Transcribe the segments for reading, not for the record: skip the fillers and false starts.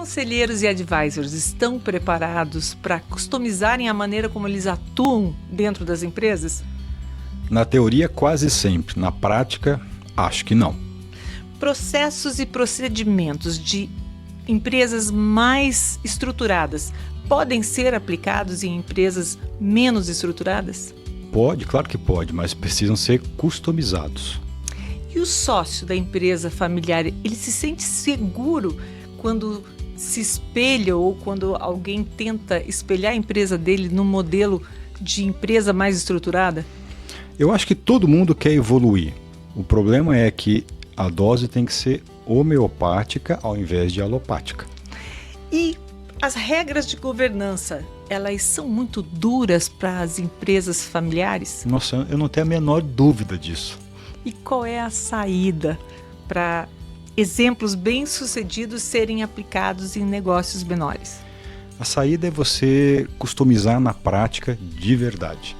Conselheiros e advisors estão preparados para customizarem a maneira como eles atuam dentro das empresas? Na teoria, quase sempre. Na prática, acho que não. Processos e procedimentos de empresas mais estruturadas podem ser aplicados em empresas menos estruturadas? Pode, claro que pode, mas precisam ser customizados. E o sócio da empresa familiar, ele se sente seguro quando se espelha ou quando alguém tenta espelhar a empresa dele no modelo de empresa mais estruturada? Eu acho que todo mundo quer evoluir. O problema é que a dose tem que ser homeopática ao invés de alopática. E as regras de governança, elas são muito duras para as empresas familiares? Nossa, eu não tenho a menor dúvida disso. E qual é a saída para exemplos bem-sucedidos serem aplicados em negócios menores? A saída é você customizar na prática de verdade.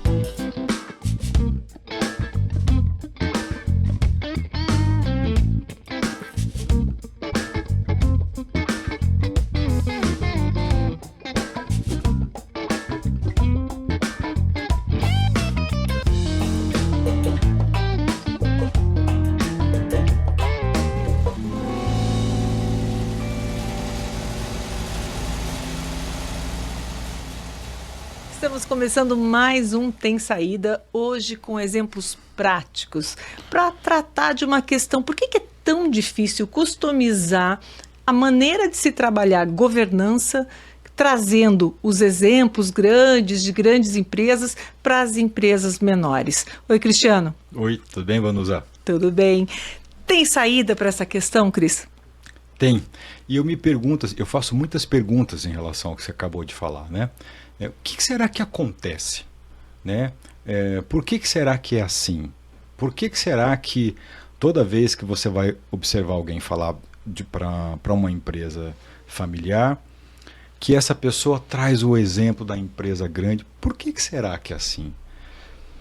Estamos começando mais um Tem Saída, hoje com exemplos práticos, para tratar de uma questão: por que é tão difícil customizar a maneira de se trabalhar governança, trazendo os exemplos grandes de grandes empresas para as empresas menores? Oi, Cristiano. Oi, tudo bem, Vanusa? Tudo bem. Tem saída para essa questão, Cris? Tem. E eu me pergunto, eu faço muitas perguntas em relação ao que você acabou de falar, né? O que será que acontece? Né? Por que será que é assim? Por que será que toda vez que você vai observar alguém falar para uma empresa familiar, que essa pessoa traz o exemplo da empresa grande? Por que será que é assim?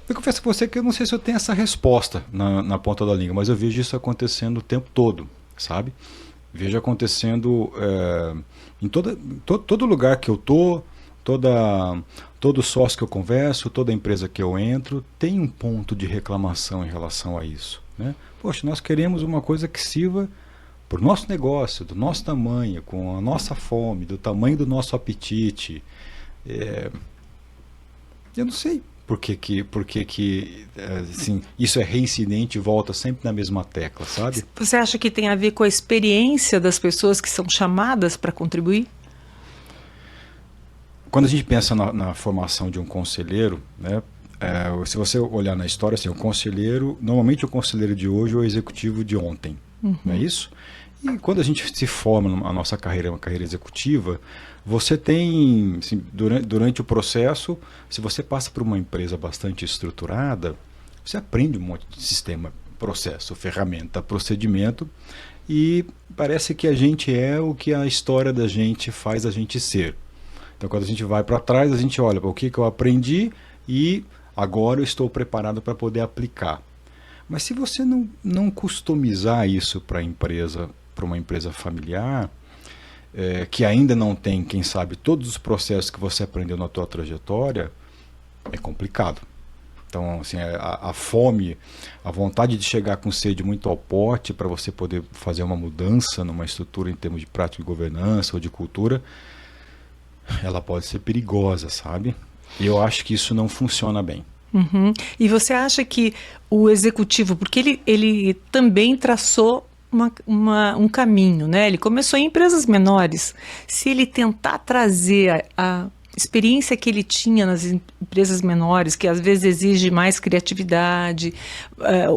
Eu confesso com você que eu não sei se eu tenho essa resposta na ponta da língua, mas eu vejo isso acontecendo o tempo todo, sabe? Vejo acontecendo em todo lugar que eu estou. Todo sócio que eu converso, toda empresa que eu entro, tem um ponto de reclamação em relação a isso, né? Poxa, nós queremos uma coisa que sirva para o nosso negócio, do nosso tamanho, com a nossa fome, do tamanho do nosso apetite. Eu não sei por que assim, isso é reincidente e volta sempre na mesma tecla, sabe? Você acha que tem a ver com a experiência das pessoas que são chamadas para contribuir? Quando a gente pensa na formação de um conselheiro, né, se você olhar na história, assim, normalmente o conselheiro de hoje é o executivo de ontem, não é isso? E quando a gente se forma na nossa carreira, uma carreira executiva, você tem, assim, durante o processo, se você passa por uma empresa bastante estruturada, você aprende um monte de sistema, processo, ferramenta, procedimento, e parece que a gente é o que a história da gente faz a gente ser. Então, quando a gente vai para trás, a gente olha para o que eu aprendi e agora eu estou preparado para poder aplicar. Mas se você não customizar isso para uma empresa familiar, que ainda não tem, quem sabe, todos os processos que você aprendeu na tua trajetória, é complicado. Então, assim, a fome, a vontade de chegar com sede muito ao pote para você poder fazer uma mudança numa estrutura em termos de prática de governança ou de cultura, ela pode ser perigosa, sabe? E eu acho que isso não funciona bem. Uhum. E você acha que o executivo, porque ele também traçou um caminho, né? Ele começou em empresas menores. Se ele tentar trazer a experiência que ele tinha nas empresas menores, que às vezes exige mais criatividade,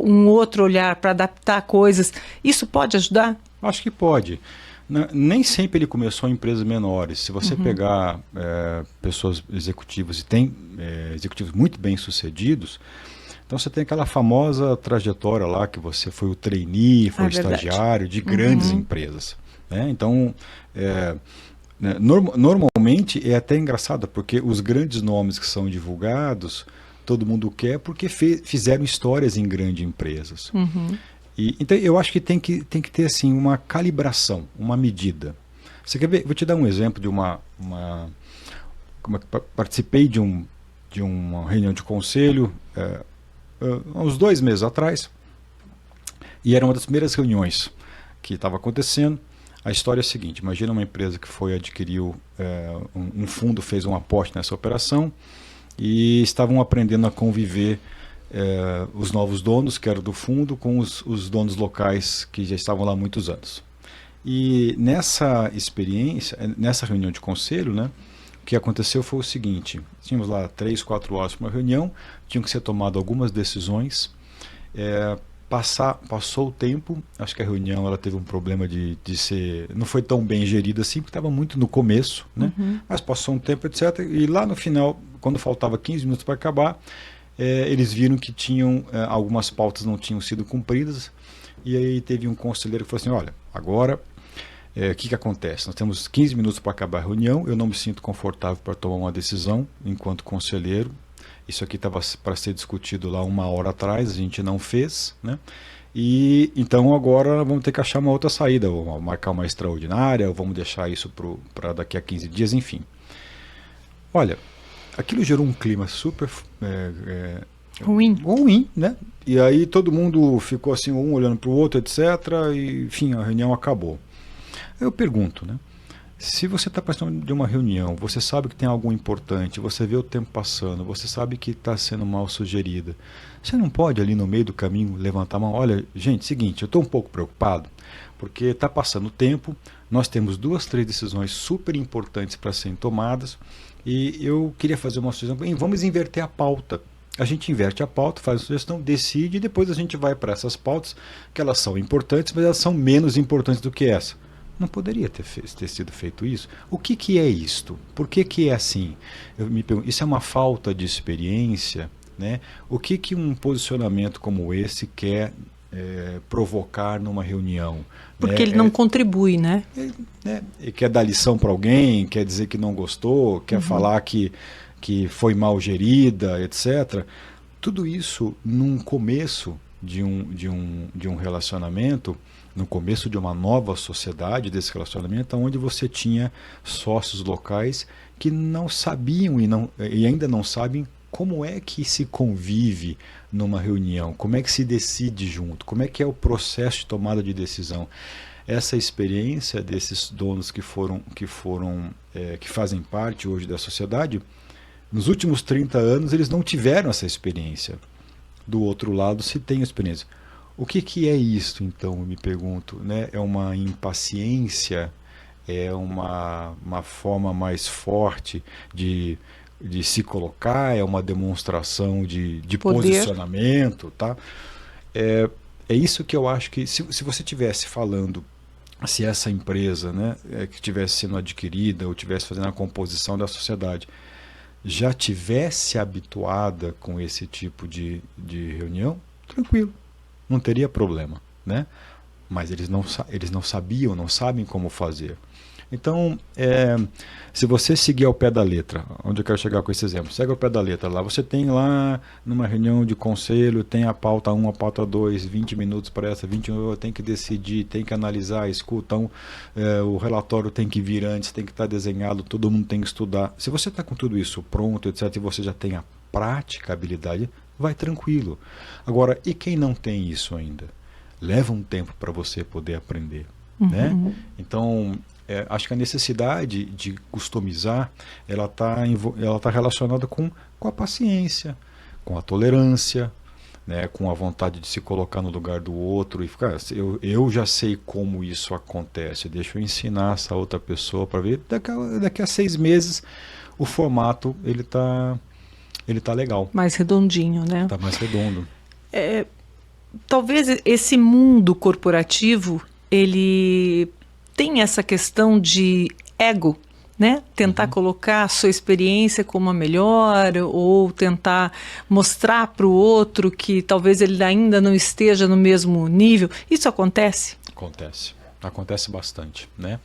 um outro olhar para adaptar coisas, isso pode ajudar? Acho que pode. Nem sempre ele começou em empresas menores. Se você pegar pessoas executivas, e tem executivos muito bem sucedidos, então você tem aquela famosa trajetória lá que você foi o trainee, foi o estagiário de grandes empresas, né? Então, normalmente é até engraçado, porque os grandes nomes que são divulgados, todo mundo quer porque fizeram histórias em grandes empresas. Então eu acho que tem que ter assim uma calibração, uma medida. Você quer ver? Vou te dar um exemplo de participei de uma reunião de conselho há uns 2 meses atrás, e era uma das primeiras reuniões que estava acontecendo. A história é a seguinte: imagina uma empresa que adquiriu um fundo, fez um aporte nessa operação, e estavam aprendendo a conviver os novos donos, que eram do fundo, com os donos locais que já estavam lá há muitos anos. E nessa experiência, nessa reunião de conselho, né, o que aconteceu foi o seguinte: tínhamos lá 3, 4 horas para uma reunião, tinham que ser tomadas algumas decisões. Passou o tempo, acho que a reunião ela teve um problema de ser, não foi tão bem gerida assim, porque estava muito no começo, né? Mas passou um tempo, etc. E lá no final, quando faltava 15 minutos para acabar, eles viram que tinham algumas pautas não tinham sido cumpridas, e aí teve um conselheiro que falou assim: olha, agora o que acontece? Nós temos 15 minutos para acabar a reunião, eu não me sinto confortável para tomar uma decisão enquanto conselheiro. Isso aqui estava para ser discutido lá 1 hora atrás, a gente não fez, né? E então agora vamos ter que achar uma outra saída, ou marcar uma extraordinária, ou vamos deixar isso para daqui a 15 dias, enfim. Olha, aquilo gerou um clima super ruim, né? E aí todo mundo ficou assim, um olhando para o outro, etc. E enfim, a reunião acabou. Eu pergunto, né? Se você está participando de uma reunião, você sabe que tem algo importante, você vê o tempo passando, você sabe que está sendo mal sugerida, você não pode ali no meio do caminho levantar a mão: olha, gente, seguinte, eu estou um pouco preocupado, porque está passando o tempo, nós temos 2, 3 decisões super importantes para serem tomadas, e eu queria fazer uma sugestão: vamos inverter a pauta. A gente inverte a pauta, faz a sugestão, decide, e depois a gente vai para essas pautas, que elas são importantes, mas elas são menos importantes do que essa. Não poderia ter sido feito isso? O que é isto? Por que é assim? Eu me pergunto, isso é uma falta de experiência, né? O que um posicionamento como esse quer provocar numa reunião? Porque ele não contribui, né? Ele quer dar lição para alguém, quer dizer que não gostou, quer falar que foi mal gerida, etc. Tudo isso num começo de um relacionamento, no começo de uma nova sociedade desse relacionamento, onde você tinha sócios locais que não sabiam e ainda não sabem como é que se convive numa reunião, como é que se decide junto, como é que é o processo de tomada de decisão. Essa experiência desses donos que fazem parte hoje da sociedade, nos últimos 30 anos eles não tiveram essa experiência. Do outro lado se tem experiência. O que é isso, então, eu me pergunto, né? É uma impaciência, é uma forma mais forte de se colocar, é uma demonstração de posicionamento, tá? É isso que eu acho que, se você estivesse falando, se essa empresa, né, que estivesse sendo adquirida ou estivesse fazendo a composição da sociedade, já tivesse habituada com esse tipo de reunião, tranquilo. Não teria problema, né? Mas eles não sabiam, não sabem como fazer. Então, se você seguir ao pé da letra, onde eu quero chegar com esse exemplo, segue ao pé da letra lá, você tem lá numa reunião de conselho, tem a pauta 1, a pauta 2, 20 minutos para essa, 20 minutos, tem que decidir, tem que analisar, escuta, o relatório tem que vir antes, tem que estar desenhado, todo mundo tem que estudar. Se você está com tudo isso pronto, etc., e você já tem a prática, a habilidade, vai tranquilo. Agora, e quem não tem isso ainda? Leva um tempo para você poder aprender, né? Então, acho que a necessidade de customizar, ela tá relacionada com a paciência, com a tolerância, né? Com a vontade de se colocar no lugar do outro e ficar, eu já sei como isso acontece, deixa eu ensinar essa outra pessoa para ver, daqui a 6 meses o formato ele tá legal. Mais redondinho, né? Tá mais redondo. Talvez esse mundo corporativo, ele tem essa questão de ego, né? Tentar colocar a sua experiência como a melhor, ou tentar mostrar para o outro que talvez ele ainda não esteja no mesmo nível. Isso acontece? Acontece bastante, né?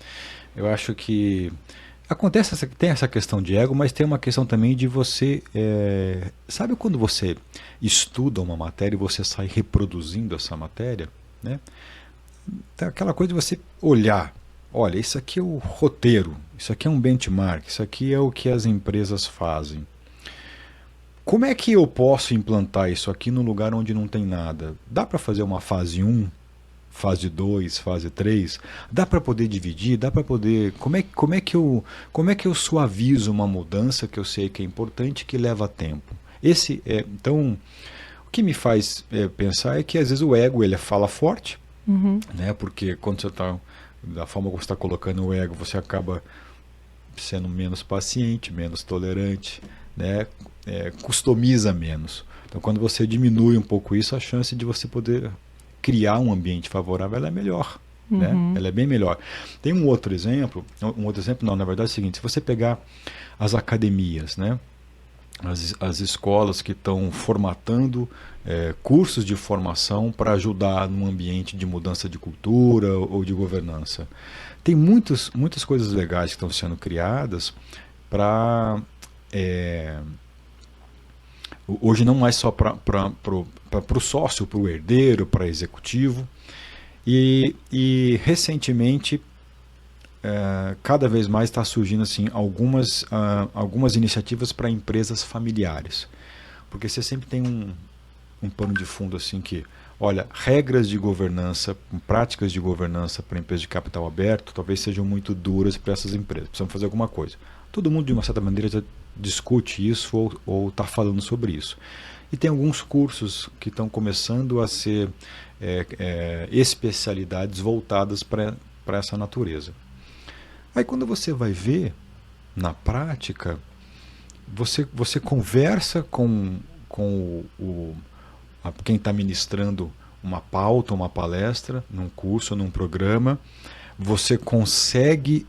Eu acho que tem essa questão de ego, mas tem uma questão também de você... sabe quando você estuda uma matéria e você sai reproduzindo essa matéria, né? Tem aquela coisa de você olhar olha, isso aqui é o roteiro, isso aqui é um benchmark, isso aqui é o que as empresas fazem. Como é que eu posso implantar isso aqui no lugar onde não tem nada? Dá para fazer uma fase um, fase 2, fase 3? Dá para poder dividir? Dá para poder... como é que eu suavizo uma mudança que eu sei que é importante, que leva tempo? Então, o que me faz pensar é que às vezes o ego ele fala forte, né? Porque quando você está, da forma como você está colocando o ego, você acaba sendo menos paciente, menos tolerante, né? Customiza menos. Então, quando você diminui um pouco isso, a chance de você poder criar um ambiente favorável ela é melhor. Né? Ela é bem melhor. Tem um outro exemplo, não, na verdade é o seguinte, se você pegar as academias, né? As escolas que estão formatando cursos de formação para ajudar num ambiente de mudança de cultura ou de governança. Tem muitas coisas legais que estão sendo criadas para... hoje não mais só para o sócio, para o herdeiro, para o executivo. E recentemente, cada vez mais está surgindo assim, algumas iniciativas para empresas familiares. Porque você sempre tem um pano de fundo assim que, olha, regras de governança, práticas de governança para empresas de capital aberto talvez sejam muito duras para essas empresas. Precisamos fazer alguma coisa. Todo mundo, de uma certa maneira, já discute isso ou está falando sobre isso. E tem alguns cursos que estão começando a ser especialidades voltadas para essa natureza. Aí quando você vai ver, na prática, você conversa com quem está ministrando uma pauta, uma palestra, num curso, num programa, você consegue,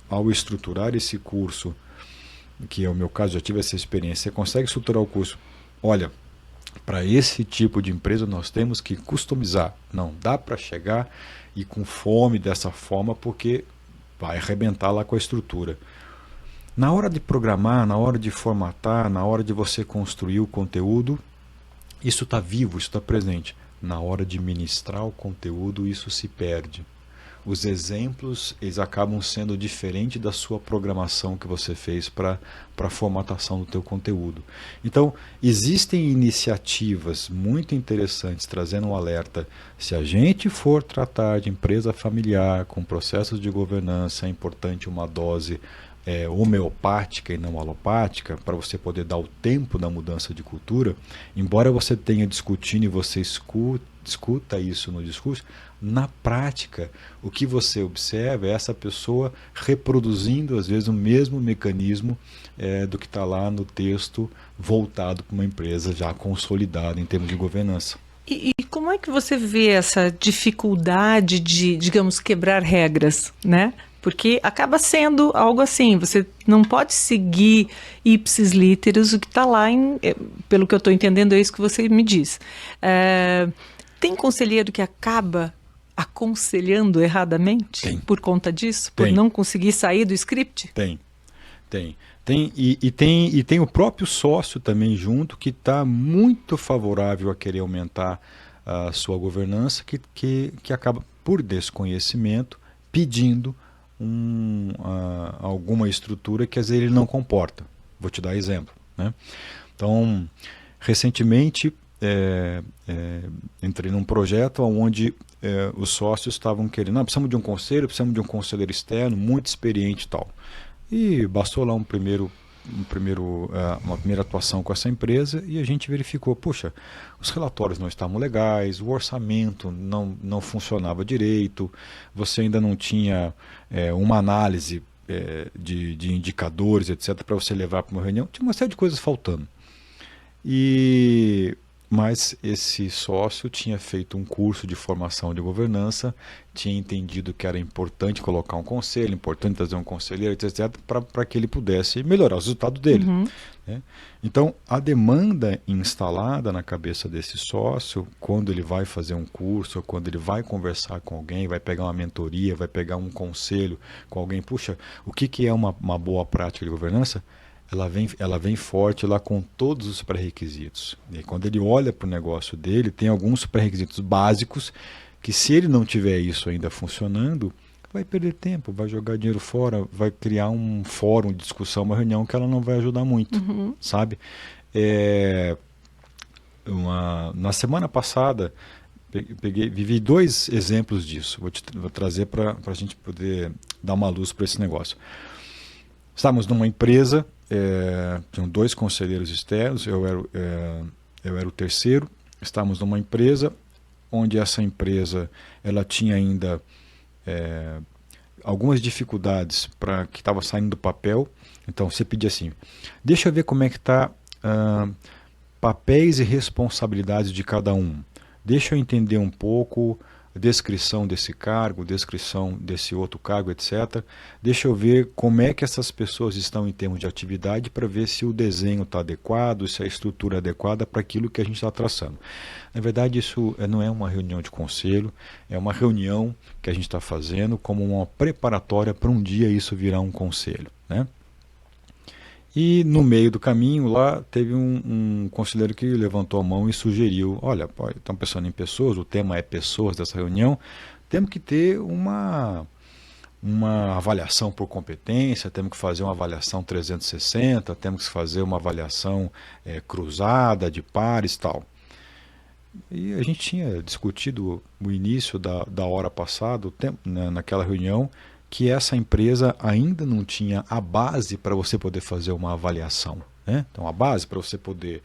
ao estruturar esse curso, que é o meu caso, já tive essa experiência, você consegue estruturar o curso. Olha, para esse tipo de empresa nós temos que customizar. Não dá para chegar e com fome dessa forma, porque vai arrebentar lá com a estrutura. Na hora de programar, na hora de formatar, na hora de você construir o conteúdo, isso está vivo, isso está presente. Na hora de ministrar o conteúdo, isso se perde. Os exemplos, eles acabam sendo diferentes da sua programação que você fez para a formatação do teu conteúdo. Então, existem iniciativas muito interessantes trazendo um alerta. Se a gente for tratar de empresa familiar com processos de governança, é importante uma dose homeopática e não alopática, para você poder dar o tempo da mudança de cultura. Embora você tenha discutindo e você escuta isso no discurso, na prática, o que você observa é essa pessoa reproduzindo, às vezes, o mesmo mecanismo do que está lá no texto voltado para uma empresa já consolidada em termos de governança. E como é que você vê essa dificuldade de, digamos, quebrar regras, né? Porque acaba sendo algo assim, você não pode seguir ipsis literis o que está lá, pelo que eu estou entendendo, é isso que você me diz. Tem conselheiro que acaba aconselhando erradamente? Tem. Por conta disso? Tem. Por não conseguir sair do script? Tem. E tem o próprio sócio também junto, que está muito favorável a querer aumentar a sua governança, que acaba, por desconhecimento, pedindo alguma estrutura que às vezes ele não comporta. Vou te dar exemplo, né? Então, recentemente, entrei num projeto onde os sócios estavam querendo, precisamos de um conselho, precisamos de um conselheiro externo, muito experiente e tal. E bastou lá uma primeira atuação com essa empresa e a gente verificou, puxa, os relatórios não estavam legais, o orçamento não funcionava direito, você ainda não tinha uma análise de indicadores, etc., para você levar para uma reunião, tinha uma série de coisas faltando. Mas esse sócio tinha feito um curso de formação de governança, tinha entendido que era importante colocar um conselho, importante trazer um conselheiro, etc., para que ele pudesse melhorar os resultados dele. Né? Então, a demanda instalada na cabeça desse sócio, quando ele vai fazer um curso, quando ele vai conversar com alguém, vai pegar uma mentoria, vai pegar um conselho com alguém, puxa, o que é uma boa prática de governança? Ela vem forte lá com todos os pré-requisitos. E quando ele olha para o negócio dele, tem alguns pré-requisitos básicos que, se ele não tiver isso ainda funcionando, vai perder tempo, vai jogar dinheiro fora, vai criar um fórum de discussão, uma reunião que ela não vai ajudar muito, sabe? É, na semana passada, vivi 2 exemplos disso. Vou trazer para a gente poder dar uma luz para esse negócio. Estávamos numa empresa, tinham 2 conselheiros externos, eu era o terceiro. Estávamos numa empresa onde essa empresa ela tinha ainda algumas dificuldades para que estava saindo do papel. Então você pedia assim, deixa eu ver como é que está papéis e responsabilidades de cada um. Deixa eu entender um pouco a descrição desse cargo, descrição desse outro cargo, etc. Deixa eu ver como é que essas pessoas estão em termos de atividade para ver se o desenho está adequado, se a estrutura é adequada para aquilo que a gente está traçando. Na verdade, isso não é uma reunião de conselho, é uma reunião que a gente está fazendo como uma preparatória para um dia isso virar um conselho, né? E no meio do caminho lá teve um conselheiro que levantou a mão e sugeriu, olha, estamos pensando em pessoas, o tema é pessoas dessa reunião, temos que ter uma avaliação por competência, temos que fazer uma avaliação 360, temos que fazer uma avaliação cruzada, de pares e tal. E a gente tinha discutido o início da hora passada, naquela reunião, que essa empresa ainda não tinha a base para você poder fazer uma avaliação, né? Então, a base para você poder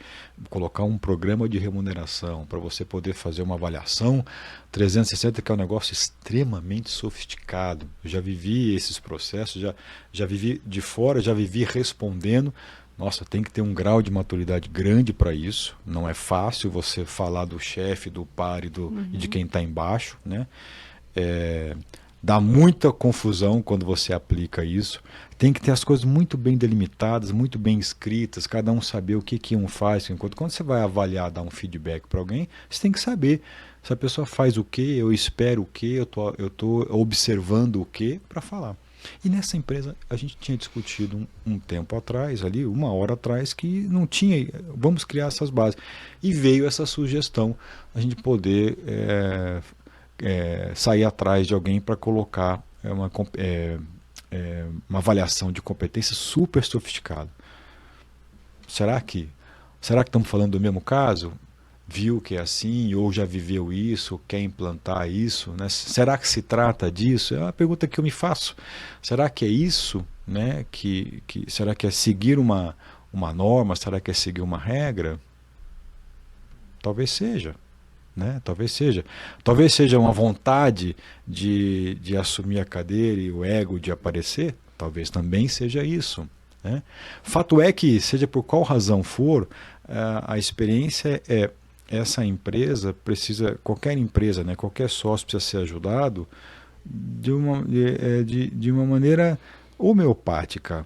colocar um programa de remuneração, para você poder fazer uma avaliação 360, que é um negócio extremamente sofisticado. Eu já vivi esses processos, já vivi de fora, já vivi respondendo. Nossa, tem que ter um grau de maturidade grande para isso. Não é fácil você falar do chefe, do par e de quem está embaixo, né? Dá muita confusão quando você aplica isso. Tem que ter as coisas muito bem delimitadas, muito bem escritas, cada um saber o que um faz. Quando você vai avaliar, dar um feedback para alguém, você tem que saber se a pessoa faz o que, eu espero o que, eu tô observando o que para falar. E nessa empresa a gente tinha discutido um tempo atrás, ali, 1 hora atrás, que não tinha, vamos criar essas bases. E veio essa sugestão, a gente poder sair atrás de alguém para colocar uma avaliação de competência super sofisticada. Será que estamos falando do mesmo caso? Viu que é assim, ou já viveu isso, quer implantar isso, né? Será que se trata disso? É uma pergunta que eu me faço. Será que é isso, né? Será que é seguir uma norma? Será que é seguir uma regra? Talvez seja. Né? Talvez seja uma vontade de assumir a cadeira e o ego de aparecer, talvez também seja isso, né? Fato é que, seja por qual razão for, a experiência essa empresa precisa, qualquer empresa, né, qualquer sócio precisa ser ajudado de uma maneira homeopática,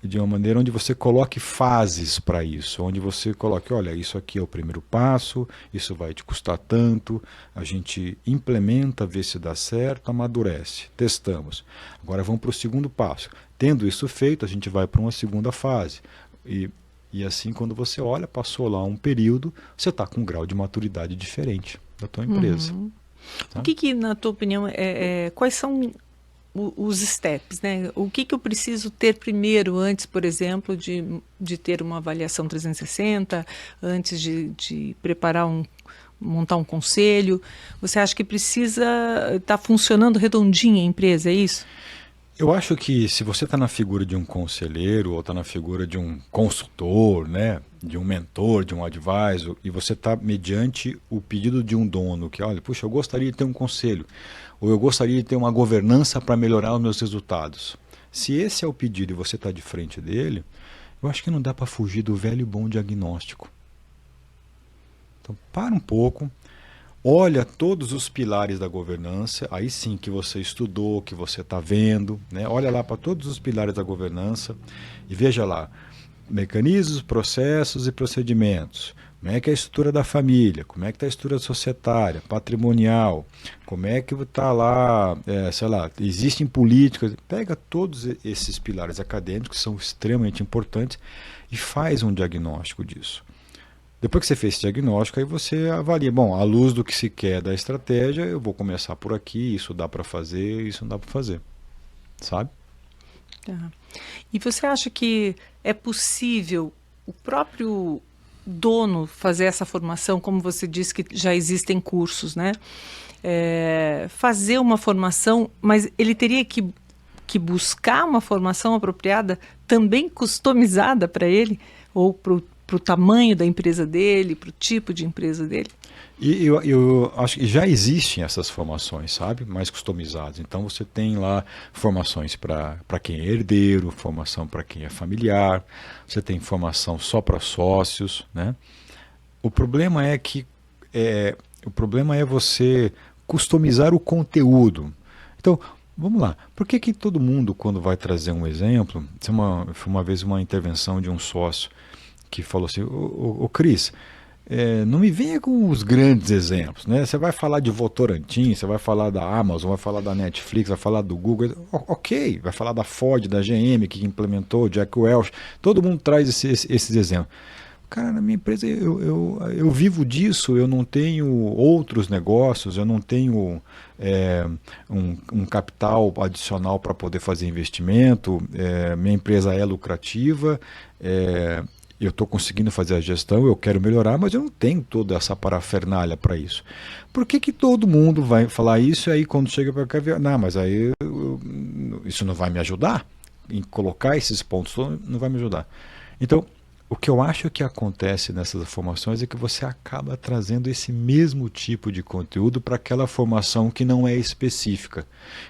de uma maneira onde você coloque fases para isso, onde você coloque, olha, isso aqui é o primeiro passo, isso vai te custar tanto, a gente implementa, vê se dá certo, amadurece, testamos. Agora vamos para o segundo passo. Tendo isso feito, a gente vai para uma segunda fase. E assim, quando você olha, passou lá um período, você está com um grau de maturidade diferente da tua empresa. Tá? O que, na tua opinião, quais são os steps, né? O que eu preciso ter primeiro, antes, por exemplo, de ter uma avaliação 360, antes de preparar montar um conselho? Você acha que precisa estar funcionando redondinha a empresa, é isso? Eu acho que se você está na figura de um conselheiro ou está na figura de um consultor, né, de um mentor, de um advisor, e você está mediante o pedido de um dono, que olha, puxa, eu gostaria de ter um conselho, ou eu gostaria de ter uma governança para melhorar os meus resultados. Se esse é o pedido e você está de frente dele, eu acho que não dá para fugir do velho e bom diagnóstico. Então, para um pouco. Olha todos os pilares da governança, aí sim que você estudou, que você está vendo, né? Olha lá para todos os pilares da governança e veja lá, mecanismos, processos e procedimentos, como é que é a estrutura da família, como é que está a estrutura societária, patrimonial, como é que está lá, sei lá, existem políticas, pega todos esses pilares acadêmicos que são extremamente importantes e faz um diagnóstico disso. Depois que você fez esse diagnóstico, aí você avalia, bom, à luz do que se quer da estratégia, eu vou começar por aqui, isso dá para fazer, isso não dá para fazer, sabe? Tá. E você acha que é possível o próprio dono fazer essa formação, como você disse que já existem cursos, né? Fazer uma formação, mas ele teria que buscar uma formação apropriada, também customizada para ele, ou para o tamanho da empresa dele, para o tipo de empresa dele? E eu acho que já existem essas formações, sabe? Mais customizadas. Então você tem lá formações para quem é herdeiro, formação para quem é familiar, você tem formação só para sócios, né? O problema é que o problema é você customizar o conteúdo. Então, vamos lá. Por que todo mundo, quando vai trazer um exemplo, foi uma vez uma intervenção de um sócio que falou assim, ô Cris, não me venha com os grandes exemplos, né? Você vai falar de Votorantim, você vai falar da Amazon, vai falar da Netflix, vai falar do Google, ok, vai falar da Ford, da GM que implementou, Jack Welch, todo mundo traz esses exemplos. Cara, na minha empresa eu vivo disso, eu não tenho outros negócios, eu não tenho um capital adicional para poder fazer investimento, minha empresa é lucrativa, eu estou conseguindo fazer a gestão, eu quero melhorar, mas eu não tenho toda essa parafernália para isso. Por que todo mundo vai falar isso e aí quando chega para cá, não, mas aí isso não vai me ajudar? Em colocar esses pontos não vai me ajudar. Então, o que eu acho que acontece nessas formações é que você acaba trazendo esse mesmo tipo de conteúdo para aquela formação que não é específica.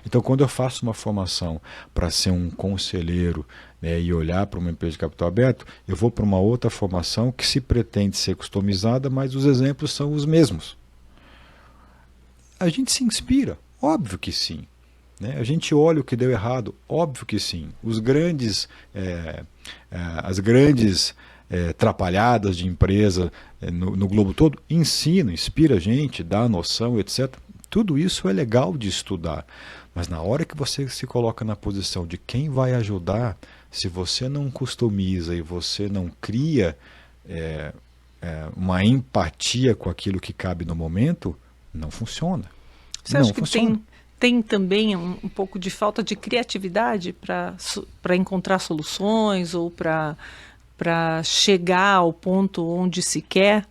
Então, quando eu faço uma formação para ser um conselheiro, né, e olhar para uma empresa de capital aberto, eu vou para uma outra formação que se pretende ser customizada, mas os exemplos são os mesmos. A gente se inspira, óbvio que sim. Né? A gente olha o que deu errado, óbvio que sim. As grandes trapalhadas de empresa no globo todo ensinam, inspira a gente, dá noção, etc. Tudo isso é legal de estudar. Mas na hora que você se coloca na posição de quem vai ajudar, se você não customiza e você não cria uma empatia com aquilo que cabe no momento, não funciona. Você acha que tem também um pouco de falta de criatividade para encontrar soluções ou para chegar ao ponto onde se quer?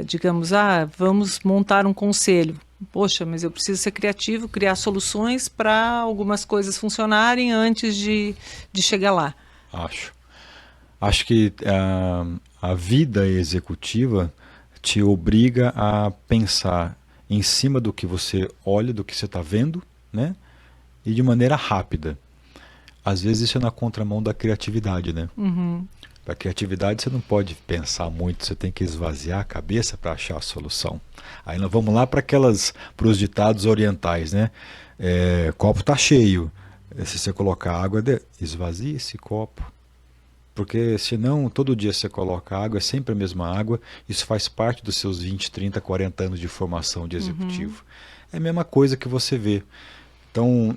Digamos, vamos montar um conselho. Poxa, mas eu preciso ser criativo, criar soluções para algumas coisas funcionarem antes de chegar lá. Acho que a vida executiva te obriga a pensar em cima do que você olha, do que você está vendo, né? E de maneira rápida. Às vezes isso é na contramão da criatividade, né? Uhum. Para a criatividade você não pode pensar muito, você tem que esvaziar a cabeça para achar a solução. Aí nós vamos lá para os ditados orientais, né? Copo está cheio, se você colocar água, esvazie esse copo. Porque senão todo dia você coloca água, é sempre a mesma água, isso faz parte dos seus 20, 30, 40 anos de formação de executivo. É a mesma coisa que você vê. Então,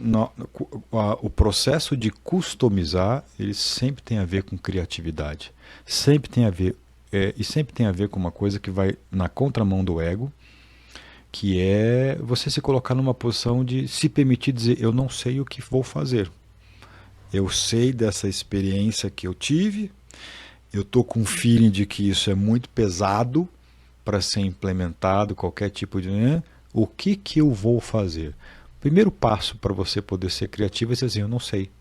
o processo de customizar, ele sempre tem a ver com criatividade. Sempre tem a ver, e sempre tem a ver com uma coisa que vai na contramão do ego, que é você se colocar numa posição de se permitir dizer, eu não sei o que vou fazer. Eu sei dessa experiência que eu tive, eu estou com um feeling de que isso é muito pesado para ser implementado, qualquer tipo de... O que eu vou fazer? Primeiro passo para você poder ser criativo é dizer assim, eu não sei.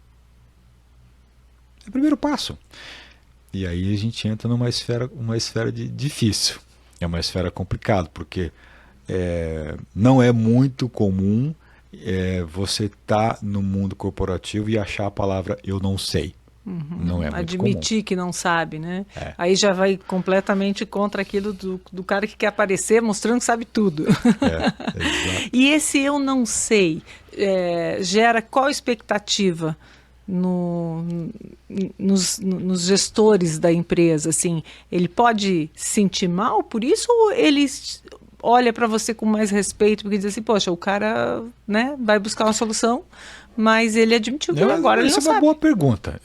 É o primeiro passo. E aí a gente entra numa esfera difícil. É uma esfera complicada, porque não é muito comum você estar no mundo corporativo e achar a palavra eu não sei. Não é muito Admitir comum. que não sabe, né? Aí já vai completamente contra aquilo do cara que quer aparecer mostrando que sabe tudo. Exato. E esse eu não sei gera qual expectativa nos gestores da empresa? Assim, ele pode se sentir mal por isso ou ele olha para você com mais respeito porque diz assim, poxa, o cara, né, vai buscar uma solução, mas ele admitiu que agora ele não sabe. É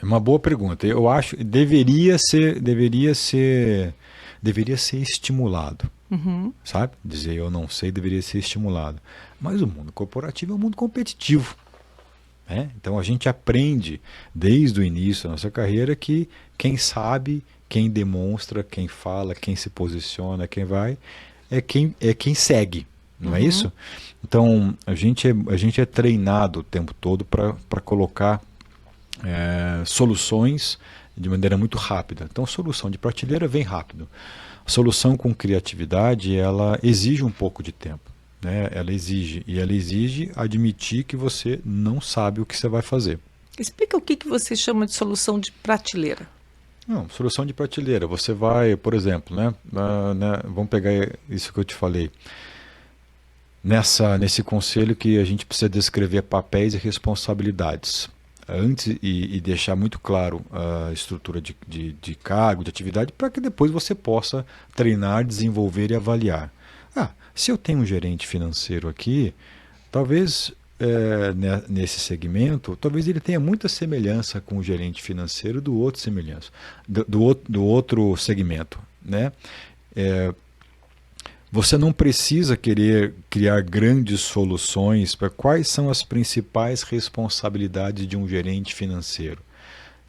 uma boa pergunta. Eu acho que deveria ser deveria ser estimulado. Uhum. Sabe? Dizer eu não sei deveria ser estimulado. Mas o mundo corporativo é um mundo competitivo. Né? Então a gente aprende desde o início da nossa carreira que quem sabe, quem demonstra, quem fala, quem se posiciona, quem vai, é quem segue. Não é isso? Então a gente é treinado o tempo todo para colocar soluções de maneira muito rápida. Então solução de prateleira vem rápido. Solução com criatividade, ela exige um pouco de tempo. Né? Ela exige admitir que você não sabe o que você vai fazer. Explica o que você chama de solução de prateleira. Não, solução de prateleira. Você vai, por exemplo, vamos pegar isso que eu te falei. Nesse conselho que a gente precisa descrever papéis e responsabilidades. Antes e deixar muito claro a estrutura de cargo, de atividade, para que depois você possa treinar, desenvolver e avaliar. Se eu tenho um gerente financeiro aqui, talvez nesse segmento, talvez ele tenha muita semelhança com o gerente financeiro do outro do outro segmento, né? Você não precisa querer criar grandes soluções para quais são as principais responsabilidades de um gerente financeiro.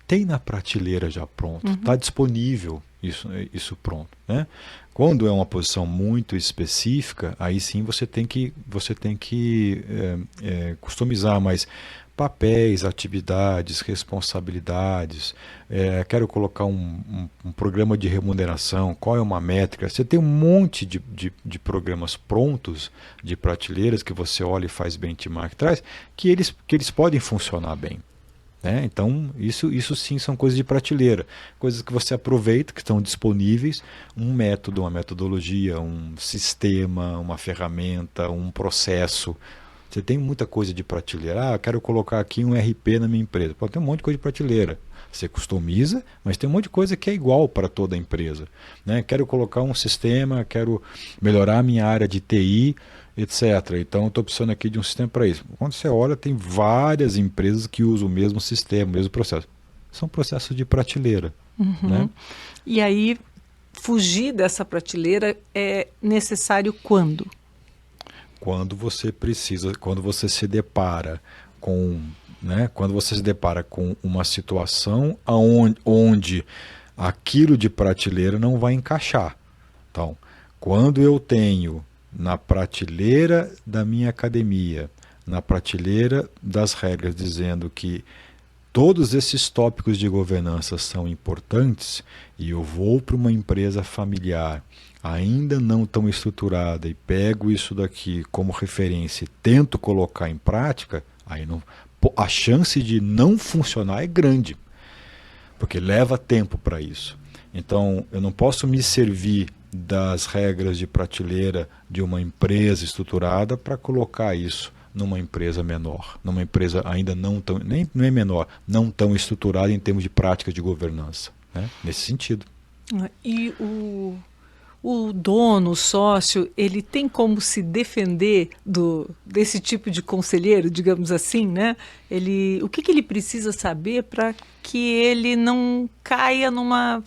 Tem na prateleira já pronto, está disponível isso pronto. Né? Quando é uma posição muito específica, aí sim você tem que customizar, mas papéis, atividades, responsabilidades, quero colocar um programa de remuneração, qual é uma métrica, você tem um monte de programas prontos, de prateleiras que você olha e faz benchmark atrás, que eles podem funcionar bem. Né? Então, isso sim são coisas de prateleira, coisas que você aproveita, que estão disponíveis, um método, uma metodologia, um sistema, uma ferramenta, um processo. Você tem muita coisa de prateleira. Eu quero colocar aqui um RP na minha empresa. Pode ter um monte de coisa de prateleira. Você customiza, mas tem um monte de coisa que é igual para toda a empresa. Né? Quero colocar um sistema, quero melhorar a minha área de TI, etc. Então, estou precisando aqui de um sistema para isso. Quando você olha, tem várias empresas que usam o mesmo sistema, o mesmo processo. São processos de prateleira. Né? E aí, fugir dessa prateleira é necessário quando? Quando você se depara com, quando você se depara com uma situação onde aquilo de prateleira não vai encaixar. Então, quando eu tenho na prateleira da minha academia, na prateleira das regras, dizendo que todos esses tópicos de governança são importantes e eu vou para uma empresa familiar ainda não tão estruturada e pego isso daqui como referência e tento colocar em prática, aí a chance de não funcionar é grande, porque leva tempo para isso. Então, eu não posso me servir das regras de prateleira de uma empresa estruturada para colocar isso numa empresa menor, numa empresa ainda não tão, não é menor, não tão estruturada em termos de prática de governança, né? Nesse sentido. E o dono, o sócio, ele tem como se defender desse tipo de conselheiro, digamos assim, né? O que ele precisa saber para que ele não caia numa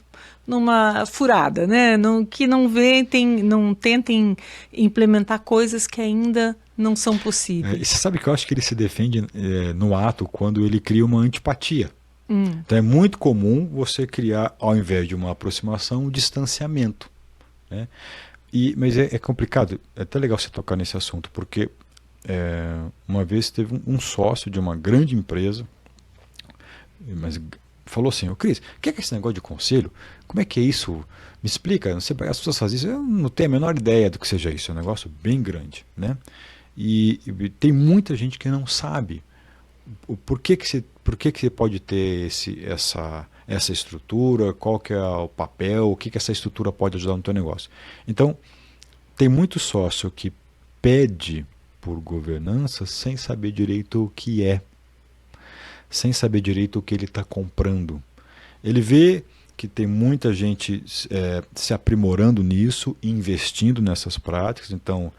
furada, né? Que não tentem implementar coisas que ainda não são possíveis. E você sabe que eu acho que ele se defende no ato quando ele cria uma antipatia. Então é muito comum você criar, ao invés de uma aproximação, um distanciamento. Né? Mas é complicado, é até legal você tocar nesse assunto, porque uma vez teve um sócio de uma grande empresa, mas falou assim: ô Cris, o que é esse negócio de conselho? Como é que é isso? Me explica. As pessoas fazem isso, eu não tenho a menor ideia do que seja isso, é um negócio bem grande. Né? E tem muita gente que não sabe por que você pode ter essa estrutura, qual que é o papel, o que essa estrutura pode ajudar no teu negócio. Então, tem muito sócio que pede por governança sem saber direito o que é, sem saber direito o que ele está comprando. Ele vê que tem muita gente se aprimorando nisso, investindo nessas práticas, então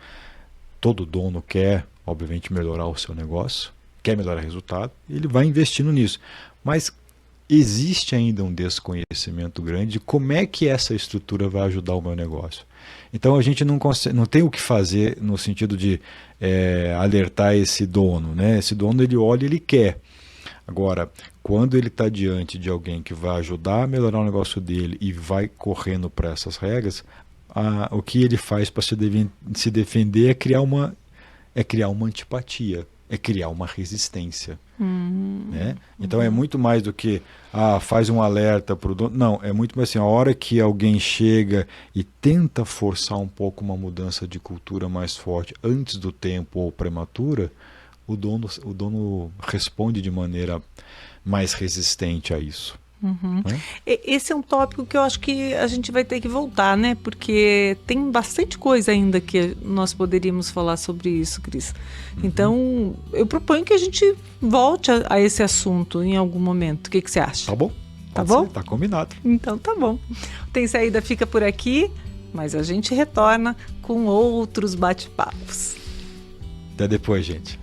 todo dono quer, obviamente, melhorar o seu negócio, quer melhorar o resultado, ele vai investindo nisso. Mas existe ainda um desconhecimento grande de como é que essa estrutura vai ajudar o meu negócio. Então a gente não tem o que fazer no sentido de alertar esse dono, né? Esse dono, ele olha e ele quer. Agora, quando ele está diante de alguém que vai ajudar a melhorar o negócio dele e vai correndo para essas regras, o que ele faz para se defender é criar uma antipatia, é criar uma resistência. Né? Então é muito mais do que faz um alerta para o dono. Não, é muito mais assim, a hora que alguém chega e tenta forçar um pouco uma mudança de cultura mais forte antes do tempo ou prematura, o dono responde de maneira mais resistente a isso. Né? Esse é um tópico que eu acho que a gente vai ter que voltar, né? Porque tem bastante coisa ainda que nós poderíamos falar sobre isso, Cris. Então, eu proponho que a gente volte a esse assunto em algum momento. O que você acha? Tá bom. Tá bom? Tá combinado. Então, tá bom. Tem Saída fica por aqui, mas a gente retorna com outros bate-papos. Até depois, gente.